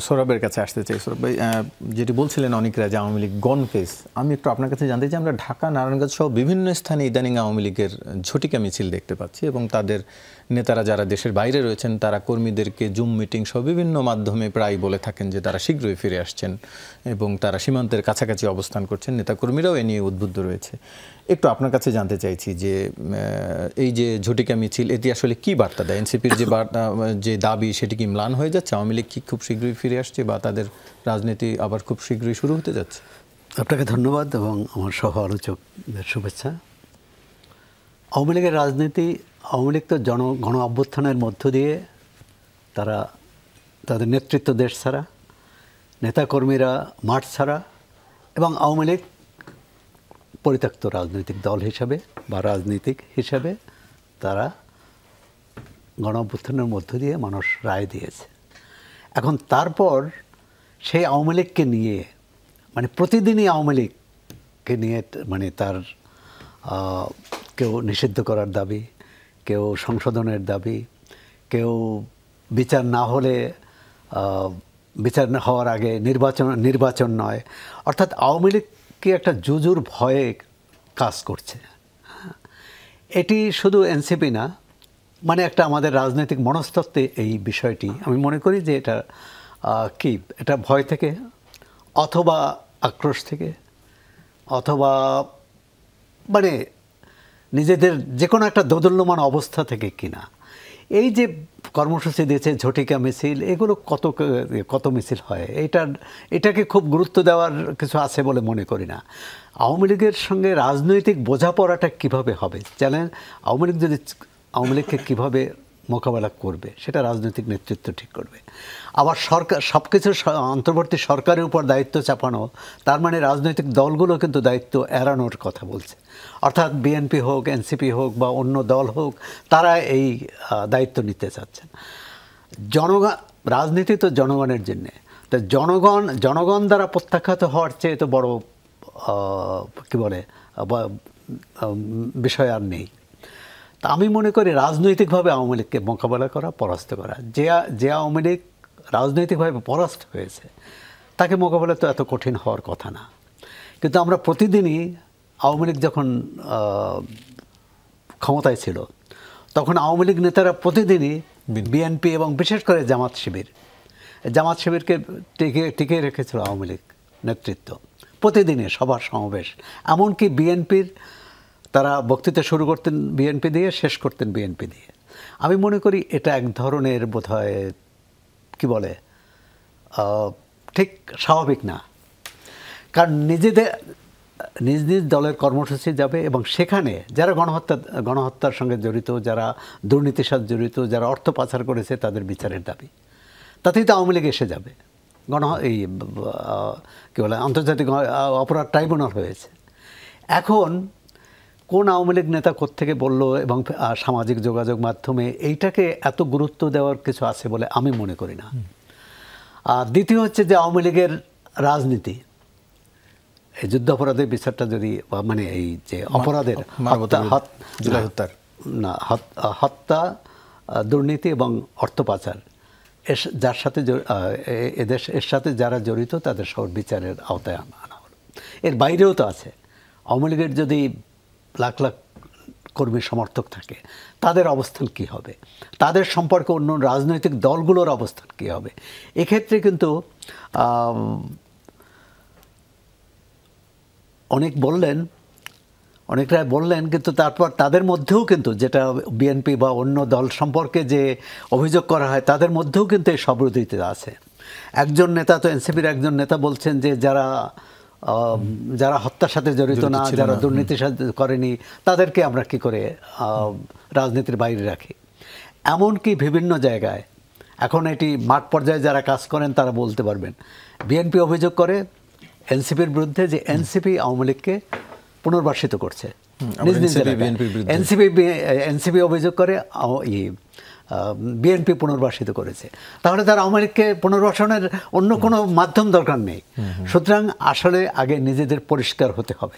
সৌরভের কাছে আসতে চাই। সৌরভ ভাই, যেটি বলছিলেন অনেকরা যে আওয়ামী লীগ গন কেস, আমি একটু আপনার কাছে জানতে চাই, আমরা ঢাকা, নারায়ণগঞ্জ সহ বিভিন্ন স্থানে ইদানিং আওয়ামী লীগের ঝটিকা মিছিল দেখতে পাচ্ছি এবং তাদের নেতারা যারা দেশের বাইরে রয়েছেন তারা কর্মীদেরকে জুম মিটিং সহ বিভিন্ন মাধ্যমে প্রায় বলে থাকেন যে তারা শীঘ্রই ফিরে আসছেন এবং তারা সীমান্তের কাছাকাছি অবস্থান করছেন। নেতাকর্মীরাও এ নিয়ে উদ্বুদ্ধ রয়েছে। একটু আপনার কাছে জানতে চাইছি যে এই যে ঝটিকা মিছিল, এটি আসলে কি বার্তা দেয়? এনসিপির যে দাবি সেটি কি ম্লান হয়ে যাচ্ছে? আওয়ামী লীগ কি খুব শীঘ্রই ফিরে আসছে বা তাদের রাজনীতি আবার খুব শীঘ্রই শুরু হতে যাচ্ছে? আপনাকে ধন্যবাদ এবং আমার সহ আলোচকদের শুভেচ্ছা। আওয়ামী লীগের রাজনীতি, আওয়ামী লীগ তো গণ অভ্যুত্থানের মধ্য দিয়ে তারা তাদের নেতৃত্ব দেশ ছাড়া, নেতাকর্মীরা মাঠ ছাড়া এবং আওয়ামী লীগ পরিত্যক্ত রাজনৈতিক দল হিসাবে বা রাজনীতিক হিসাবে তারা গণ অভ্যুত্থানের মধ্য দিয়ে মানুষ রায় দিয়েছে। এখন তারপর সেই আওয়ামী লীগকে নিয়ে মানে প্রতিদিনই আওয়ামী লীগকে নিয়ে মানে তার কেউ নিষিদ্ধ করার দাবি, কেউ সংশোধনের দাবি, কেউ বিচার না হলে বিচার হওয়ার আগে নির্বাচন নয়, অর্থাৎ আওয়ামী লীগ কি একটা জুজুর ভয়ে কাজ করছে। এটি শুধু এনসিপি না, মানে একটা আমাদের রাজনৈতিক মনস্তত্ত্বে এই বিষয়টি আমি মনে করি যে এটা কি এটা ভয় থেকে অথবা আক্রোশ থেকে অথবা মানে নিজেদের যে কোনো একটা দোদুল্যমান অবস্থা থেকে কিনা এই যে কর্মসূচি দিয়েছে ঝটিকা মিছিল, এগুলো কত মিছিল হয়, এটাকে খুব গুরুত্ব দেওয়ার কিছু আছে বলে মনে করি না। আওয়ামী লীগের সঙ্গে রাজনৈতিক বোঝাপড়াটা কিভাবে হবে, আওয়ামী লীগকে কীভাবে মোকাবেলা করবে সেটা রাজনৈতিক নেতৃত্ব ঠিক করবে। আবার সরকার সব কিছু অন্তর্বর্তী সরকারের উপর দায়িত্ব চাপানো, তার মানে রাজনৈতিক দলগুলো কিন্তু দায়িত্ব এড়ানোর কথা বলছে। অর্থাৎ বিএনপি হোক, এনসিপি হোক বা অন্য দল হোক, তারা এই দায়িত্ব নিতে চাচ্ছেন। রাজনীতি তো জনগণের জন্যে, তো জনগণ দ্বারা প্রত্যাখ্যাত হওয়ার চেয়ে তো বড় কী বলে বিষয় আর নেই। তা আমি মনে করি রাজনৈতিকভাবে আওয়ামী লীগকে মোকাবেলা করা, পরাস্ত করা, যে আওয়ামী লীগ রাজনৈতিকভাবে পরাস্ত হয়েছে তাকে মোকাবেলা তো এত কঠিন হওয়ার কথা না। কিন্তু আমরা প্রতিদিনই আওয়ামী লীগ যখন ক্ষমতায় ছিল তখন আওয়ামী লীগ নেতারা প্রতিদিনই বিএনপি এবং বিশেষ করে জামাত শিবিরকে টিকে রেখেছিল আওয়ামী লীগ নেতৃত্ব। প্রতিদিনই সবার সমাবেশ, এমনকি বিএনপির তারা বক্তৃতা শুরু করতেন বিএনপি দিয়ে, শেষ করতেন বিএনপি দিয়ে। আমি মনে করি এটা এক ধরনের বোধহয় কী বলে ঠিক স্বাভাবিক না। কারণ নিজ নিজ দলের কর্মসূচি যাবে এবং সেখানে যারা গণহত্যার সঙ্গে জড়িত, যারা দুর্নীতির সাথে জড়িত, যারা অর্থ পাচার করেছে তাদের বিচারের দাবি, তাতেই তো আওয়ামী লীগ এসে যাবে। কী বলে আন্তর্জাতিক অপরাধ ট্রাইব্যুনাল হয়েছে। এখন কোন আওয়ামী লীগ নেতা কোত্থেকে বলল এবং সামাজিক যোগাযোগ মাধ্যমে এইটাকে এত গুরুত্ব দেওয়ার কিছু আছে বলে আমি মনে করি না। দ্বিতীয় হচ্ছে যে আওয়ামী লীগের রাজনীতি, এই যুদ্ধ অপরাধের বিচারটা যদি মানে এই যে অপরাধের হত্যা, দুর্নীতি এবং অর্থ পাচার, যার সাথে এর সাথে যারা জড়িত তাদের সব বিচারের আওতায় আনা হলো। এর বাইরেও তো আছে। আওয়ামী লীগের যদি লাখ লাখ কর্মী সমর্থক থাকে তাদের অবস্থান কি হবে, তাদের সম্পর্কে অন্য রাজনৈতিক দলগুলোর অবস্থান কি হবে। এক্ষেত্রে কিন্তু অনেকরা বললেন কিন্তু তারপর তাদের মধ্যেও কিন্তু যেটা বিএনপি বা অন্য দল সম্পর্কে যে অভিযোগ করা হয় তাদের মধ্যেও কিন্তু এই সবরুদ্ধিতা আছে। একজন নেতা তো এনসিপির একজন নেতা বলছেন যে যারা হত্যার সাথে জড়িত না, যারা দুর্নীতির সাথে করেনি, তাদেরকে আমরা কি করে রাজনীতির বাইরে রাখি। এমনকি বিভিন্ন জায়গায় এখন এটি মাঠ পর্যায়ে যারা কাজ করেন তারা বলতে পারবেন, বিএনপি অভিযোগ করে এনসিপির বিরুদ্ধে যে এনসিপি আওয়ামী লীগকে পুনর্বাসিত করছে। এনসিপি অভিযোগ করে বিএনপি পুনর্বাসিত করেছে, তাহলে তার আওয়ামী লীগকে পুনর্বাসনের অন্য কোনো মাধ্যম দরকার নেই। সুতরাং আসলে আগে নিজেদের পরিষ্কার হতে হবে।